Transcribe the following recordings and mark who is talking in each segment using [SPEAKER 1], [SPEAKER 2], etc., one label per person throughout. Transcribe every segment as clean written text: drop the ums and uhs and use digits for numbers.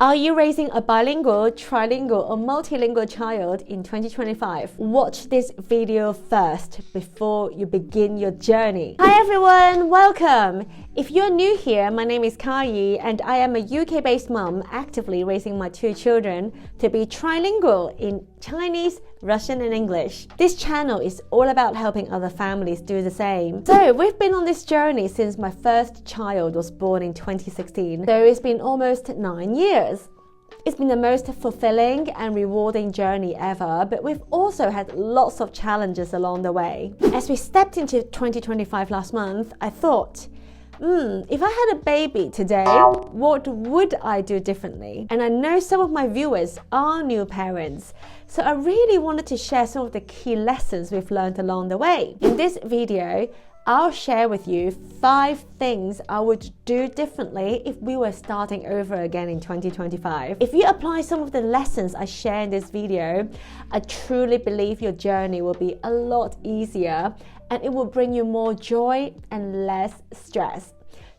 [SPEAKER 1] Are you raising a bilingual, trilingual, or multilingual child in 2025? Watch this video first before you begin your journey. Hi everyone, welcome! If you're new here, my name is Kai and I am a UK-based mom actively raising my two children to be trilingual in Chinese, Russian and English. This channel is all about helping other families do the same. So we've been on this journey since my first child was born in 2016. So it's been almost 9 years. It's been the most fulfilling and rewarding journey ever, but we've also had lots of challenges along the way. As we stepped into 2025 last month, I thought, if I had a baby today, what would I do differently? And I know some of my viewers are new parents, so I really wanted to share some of the key lessons we've learned along the way. In this video, I'll share with you 5 things I would do differently if we were starting over again in 2025. If you apply some of the lessons I share in this video, I truly believe your journey will be a lot easier and it will bring you more joy and less stress.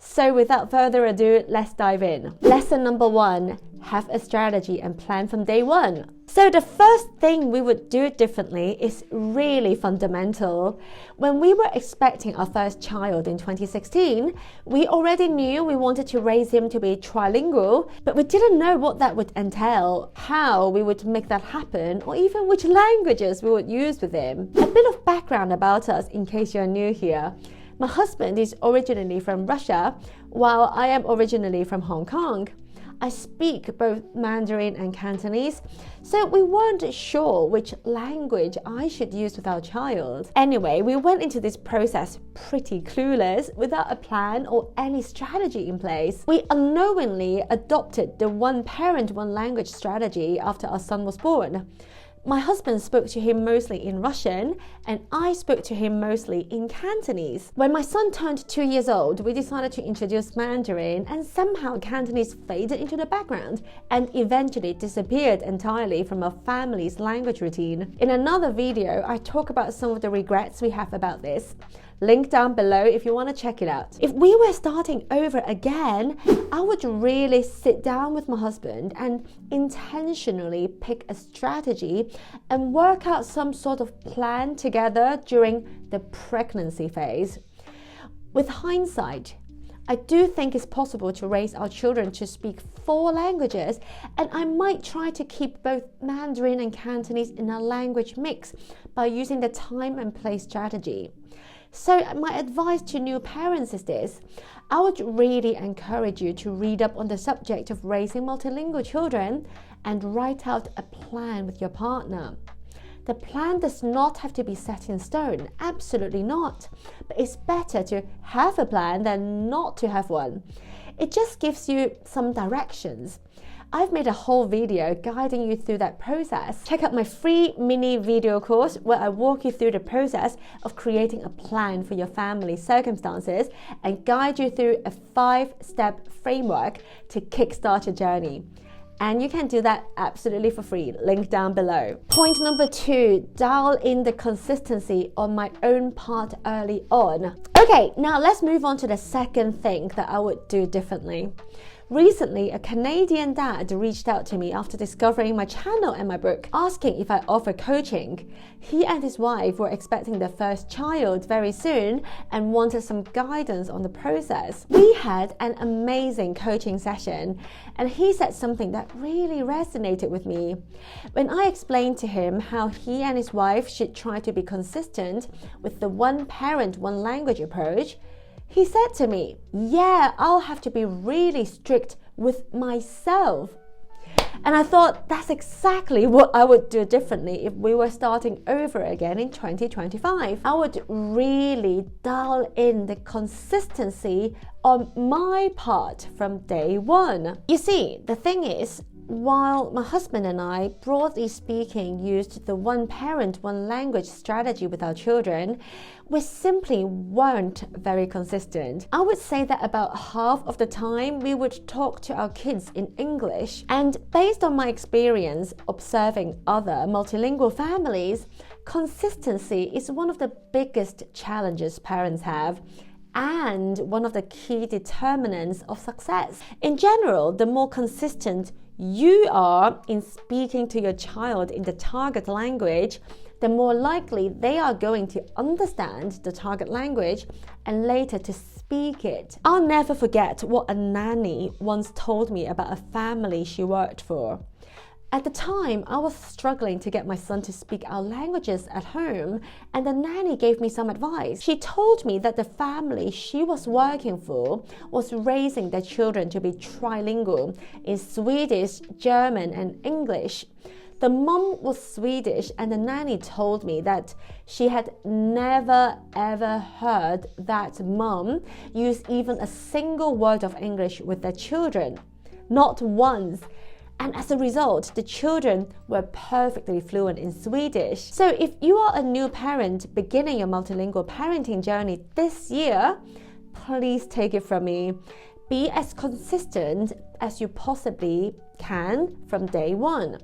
[SPEAKER 1] So without further ado, let's dive in. Lesson number 1, have a strategy and plan from day one. So the first thing we would do differently is really fundamental. When we were expecting our first child in 2016, we already knew we wanted to raise him to be trilingual, but we didn't know what that would entail, how we would make that happen, or even which languages we would use with him. A bit of background about us in case you're new here. My husband is originally from Russia, while I am originally from Hong Kong. I speak both Mandarin and Cantonese, so we weren't sure which language I should use with our child. Anyway, we went into this process pretty clueless, without a plan or any strategy in place. We unknowingly adopted the one parent, one language strategy after our son was born. My husband spoke to him mostly in Russian and I spoke to him mostly in Cantonese. When my son turned 2 years old, we decided to introduce Mandarin and somehow Cantonese faded into the background and eventually disappeared entirely from our family's language routine. In another video, I talk about some of the regrets we have about this. Link down below if you want to check it out. If we were starting over again, I would really sit down with my husband and intentionally pick a strategy and work out some sort of plan together during the pregnancy phase. With hindsight, I do think it's possible to raise our children to speak 4 languages, and I might try to keep both Mandarin and Cantonese in a language mix by using the time and place strategy. So my advice to new parents is this: I would really encourage you to read up on the subject of raising multilingual children and write out a plan with your partner. The plan does not have to be set in stone, absolutely not, but it's better to have a plan than not to have one. It just gives you some directions. I've made a whole video guiding you through that process. Check out my free mini video course where I walk you through the process of creating a plan for your family's circumstances and guide you through a 5-step framework to kickstart your journey. And you can do that absolutely for free, link down below. Point number 2, dial in the consistency on my own part early on. Okay, now let's move on to the second thing that I would do differently. Recently, a Canadian dad reached out to me after discovering my channel and my book, asking if I offer coaching. He and his wife were expecting their first child very soon and wanted some guidance on the process. We had an amazing coaching session, and he said something that really resonated with me. When I explained to him how he and his wife should try to be consistent with the one parent, one language approach, he said to me, yeah, I'll have to be really strict with myself. And I thought that's exactly what I would do differently if we were starting over again in 2025. I would really dial in the consistency on my part from day one. You see, the thing is, while my husband and I, broadly speaking, used the one parent, one language strategy with our children, we simply weren't very consistent. I would say that about half of the time we would talk to our kids in English. And based on my experience observing other multilingual families, consistency is one of the biggest challenges parents have, and one of the key determinants of success. In general, the more consistent you are in speaking to your child in the target language, the more likely they are going to understand the target language and later to speak it. I'll never forget what a nanny once told me about a family she worked for. At the time, I was struggling to get my son to speak our languages at home, and the nanny gave me some advice. She told me that the family she was working for was raising their children to be trilingual in Swedish, German, and English. The mom was Swedish, and the nanny told me that she had never ever heard that mom use even a single word of English with their children. Not once. And as a result, the children were perfectly fluent in Swedish. So if you are a new parent beginning your multilingual parenting journey this year, please take it from me. Be as consistent as you possibly can from day one.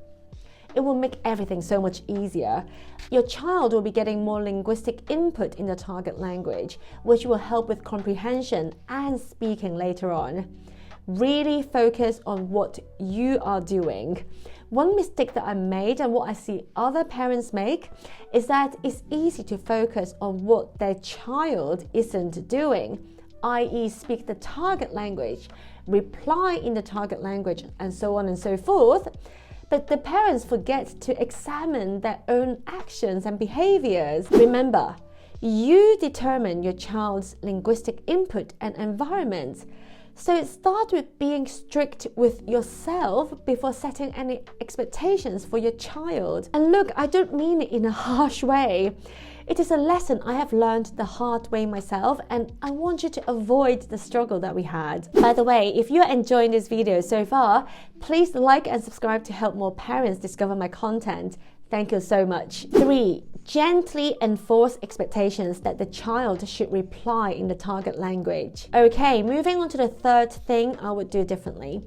[SPEAKER 1] It will make everything so much easier. Your child will be getting more linguistic input in the target language, which will help with comprehension and speaking later on. Really focus on what you are doing. One mistake that I made and what I see other parents make is that it's easy to focus on what their child isn't doing, i.e. speak the target language, reply in the target language, and so on and so forth. But the parents forget to examine their own actions and behaviors. Remember, you determine your child's linguistic input and environment. So start with being strict with yourself before setting any expectations for your child. And look, I don't mean it in a harsh way. It is a lesson I have learned the hard way myself, and I want you to avoid the struggle that we had. By the way, if you're enjoying this video so far, please like and subscribe to help more parents discover my content. Thank you so much. 3. Gently enforce expectations that the child should reply in the target language. Okay, moving on to the third thing I would do differently.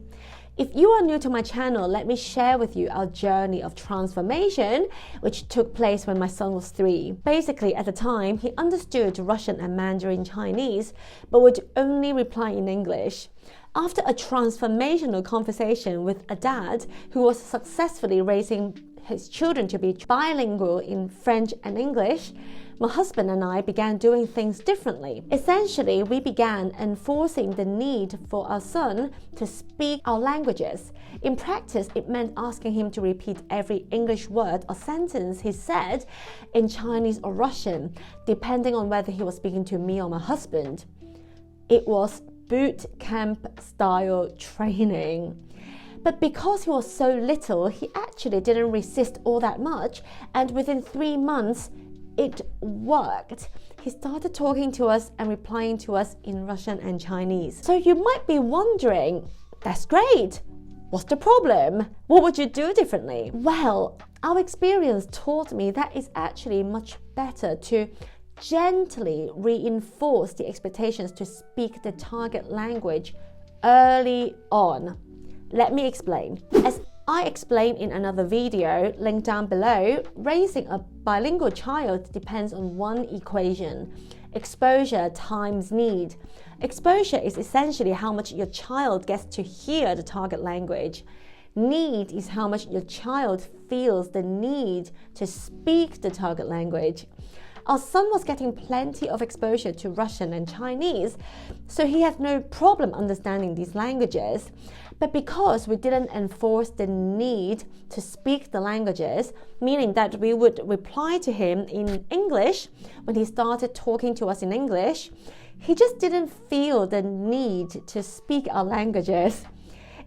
[SPEAKER 1] If you are new to my channel, let me share with you our journey of transformation, which took place when my son was 3. Basically, at the time, he understood Russian and Mandarin Chinese, but would only reply in English. After a transformational conversation with a dad who was successfully raising his children to be bilingual in French and English, my husband and I began doing things differently. Essentially, we began enforcing the need for our son to speak our languages. In practice, it meant asking him to repeat every English word or sentence he said in Chinese or Russian, depending on whether he was speaking to me or my husband. It was boot camp style training. But because he was so little, he actually didn't resist all that much, and within 3 months, it worked. He started talking to us and replying to us in Russian and Chinese. So you might be wondering, that's great. What's the problem? What would you do differently? Well, our experience taught me that it's actually much better to gently reinforce the expectations to speak the target language early on. Let me explain. As I explained in another video, linked down below, raising a bilingual child depends on one equation: exposure times need. Exposure is essentially how much your child gets to hear the target language. Need is how much your child feels the need to speak the target language. Our son was getting plenty of exposure to Russian and Chinese, so he had no problem understanding these languages. But because we didn't enforce the need to speak the languages, meaning that we would reply to him in English when he started talking to us in English, he just didn't feel the need to speak our languages.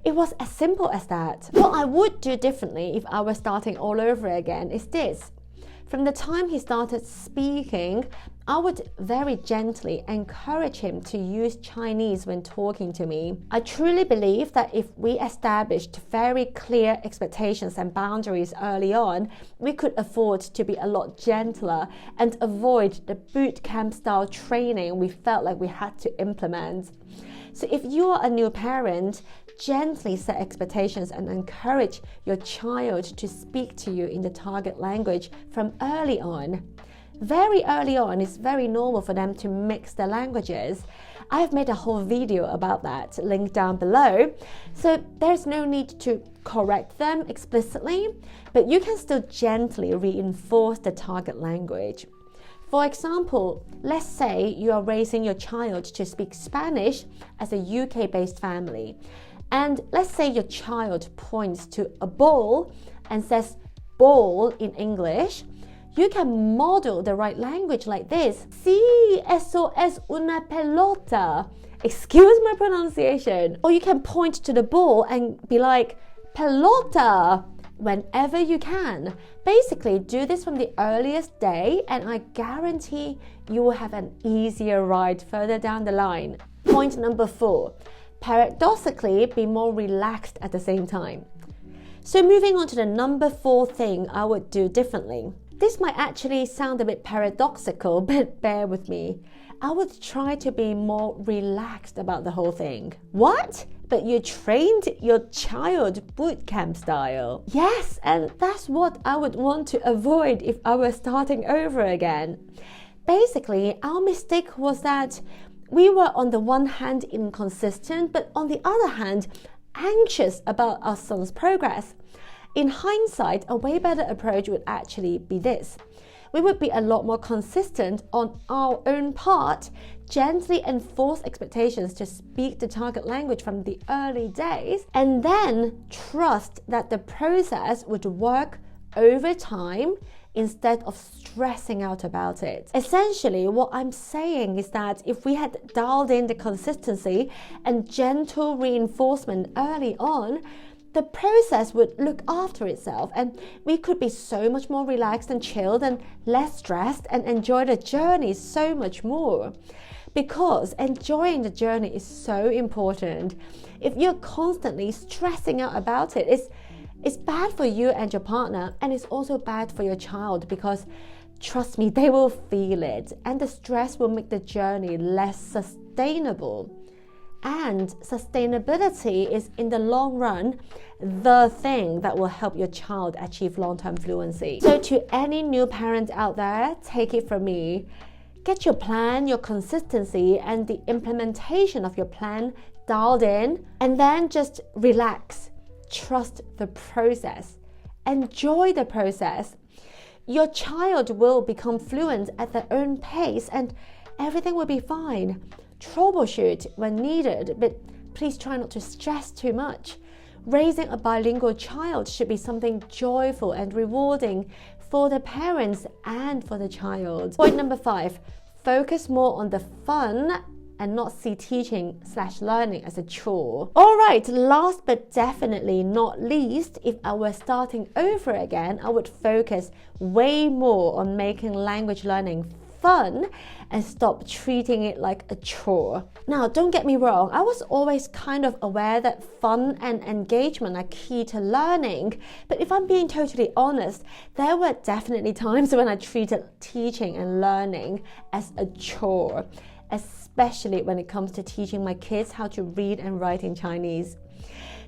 [SPEAKER 1] It was as simple as that. What I would do differently if I were starting all over again is this. From the time he started speaking, I would very gently encourage him to use Chinese when talking to me. I truly believe that if we established very clear expectations and boundaries early on, we could afford to be a lot gentler and avoid the boot camp style training we felt like we had to implement. So if you are a new parent, gently set expectations and encourage your child to speak to you in the target language from early on. Very early on, it's very normal for them to mix their languages. I have made a whole video about that, linked down below. So there's no need to correct them explicitly, but you can still gently reinforce the target language. For example, let's say you are raising your child to speak Spanish as a UK-based family. And let's say your child points to a ball and says ball in English. You can model the right language like this. Sí, eso es una pelota. Excuse my pronunciation. Or you can point to the ball and be like, pelota, whenever you can. Basically, do this from the earliest day, and I guarantee you will have an easier ride further down the line. Point number 4. Paradoxically, be more relaxed at the same time. So moving on to the number 4 thing I would do differently. This might actually sound a bit paradoxical, but bear with me. I would try to be more relaxed about the whole thing. What? But you trained your child bootcamp style. Yes, and that's what I would want to avoid if I were starting over again. Basically, our mistake was that we were on the one hand inconsistent, but on the other hand, anxious about our son's progress. In hindsight, a way better approach would actually be this. We would be a lot more consistent on our own part, gently enforce expectations to speak the target language from the early days, and then trust that the process would work over time instead of stressing out about it. Essentially, what I'm saying is that if we had dialed in the consistency and gentle reinforcement early on, the process would look after itself, and we could be so much more relaxed and chilled and less stressed and enjoy the journey so much more. Because enjoying the journey is so important. If you're constantly stressing out about it, it's bad for you and your partner, and it's also bad for your child because, trust me, they will feel it, and the stress will make the journey less sustainable. And sustainability is, in the long run, the thing that will help your child achieve long-term fluency. So to any new parent out there, take it from me. Get your plan, your consistency, and the implementation of your plan dialed in, and then just relax. Trust the process. Enjoy the process. Your child will become fluent at their own pace, and everything will be fine. Troubleshoot when needed, but please try not to stress too much. Raising a bilingual child should be something joyful and rewarding for the parents and for the child. Point number 5, focus more on the fun and not see teaching/learning as a chore. All right, last but definitely not least, if I were starting over again, I would focus way more on making language learning fun and stop treating it like a chore. Now, don't get me wrong, I was always kind of aware that fun and engagement are key to learning, but if I'm being totally honest, there were definitely times when I treated teaching and learning as a chore, especially when it comes to teaching my kids how to read and write in Chinese.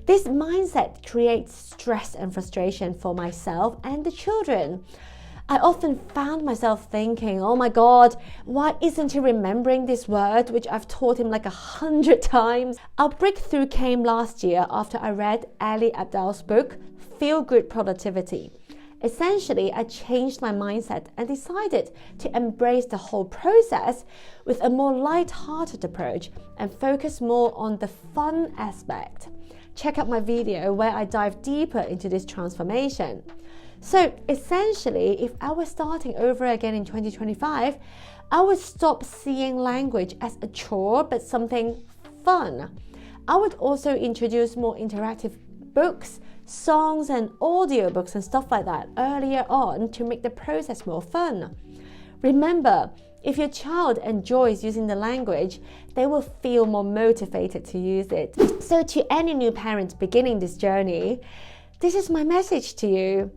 [SPEAKER 1] This mindset creates stress and frustration for myself and the children. I often found myself thinking, oh my God, why isn't he remembering this word, which I've taught him like 100 times? Our breakthrough came last year after I read Ali Abdaal's book, Feel Good Productivity. Essentially, I changed my mindset and decided to embrace the whole process with a more light-hearted approach and focus more on the fun aspect. Check out my video where I dive deeper into this transformation. So essentially, if I was starting over again in 2025, I would stop seeing language as a chore, but something fun. I would also introduce more interactive books, songs and audiobooks and stuff like that earlier on to make the process more fun. Remember, if your child enjoys using the language, they will feel more motivated to use it. So to any new parent beginning this journey, this is my message to you.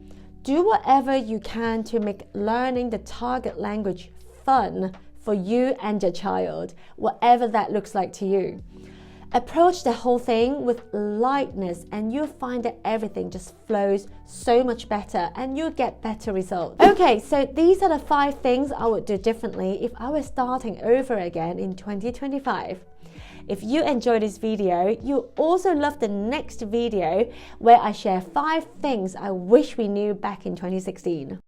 [SPEAKER 1] Do whatever you can to make learning the target language fun for you and your child, whatever that looks like to you. Approach the whole thing with lightness and you'll find that everything just flows so much better and you'll get better results. Okay, so these are the 5 things I would do differently if I was starting over again in 2025. If you enjoyed this video, you'll also love the next video where I share 5 things I wish we knew back in 2016.